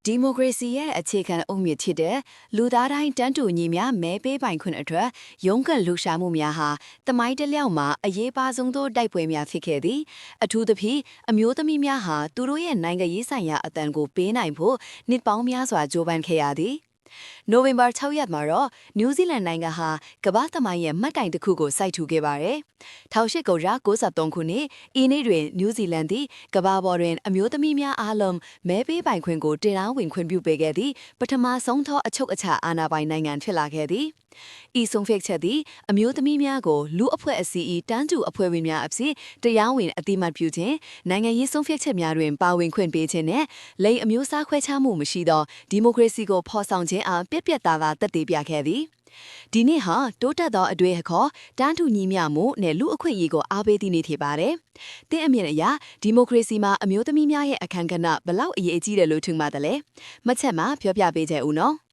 ဒီမိုကရေစီရဲ့အခြေခံအုတ်မြစ်ဖြစ်တဲ့လူသားတိုင်းတန်းတူညီမျှမဲပေးပိုင်ခွင့်အတွက်ရုန်းကန်လှူရှာမှုများဟာတမိုင်းတစ်လျောက်မှာအရေးပါဆုံးသောတိုက်ပွဲများဖြစ်ခဲ့သည်အထူးသဖြင့်အမျိုးသမီးများဟာသူတို့ရဲ့နိုင်ငံရေးဆိုင်ရာအတန်ကိုပေးနိုင်ဖို့နှစ်ပေါင်းများစွာကြိုးပမ်းခဲ့ရသည်နိုဝင်ဘာ6ရက်မှာတော့နယူးဇီလန်နိုင်ငံဟာကမ္ဘာသမိုင်းရဲ့မှတ်တိုင်တစ်ခုကိုစိုက်ထူခဲ့ပါတယ်။1893ခုနှစ်ဤနေ့တွင်နယူးဇီလန်သည်ကမ္ဘာပေါ်တွင်အမျိုးသမီးများအားလုံးမဲပေးပိုင်ခွင့်ကိုတင်အားဝင်ခွင့်ပြုပေးခဲ့သည့်ပထမဆုံးသောအချုပ်အခြာအာဏာပိုင်နိုင်ငံဖြစ်လာခဲ့သည်။ဤဆုံးဖြတ်ချက်သည်အမျိုးသမီးများကိုလူအဖွဲ့အစည်း၏တန်းတူအဖွဲ့ဝင်များအဖြစ်တရားဝင်အသိအမှတ်ပြုခြင်းနိုင်ငံရေးဆုံးဖြတ်ချက်များတွင်ပါဝင်ခွင့်ပေးခြင်းနှင့်လိင်အမျိုးအစားခွဲခြားမှုမရှိသောဒီမိုကရေစီကိုဖော်ဆောင်ခြင်းအားပြည့်ပြည့်သားသားသက်သေပြခဲ့သည်ဒီနေ့ဟာတိုးတက်သောအတွေ့အခေါ်တန်းတူညီမျှမှုနဲ့လူအခွင့်အရေးကိုအားပေးသည့်နေ့ဖြစ်ပါတယ်။တဲ့အမြင်အရဒီမိုကရေစီမှာအမျိုးသမီးများရဲ့အခမ်းကဏ္ဍဘလောက်အရေးကြီးတယ်လို့ထင်ပါတယ်လဲ။မှတ်ချက်မှာပြောပြပေးကြဦးနော်။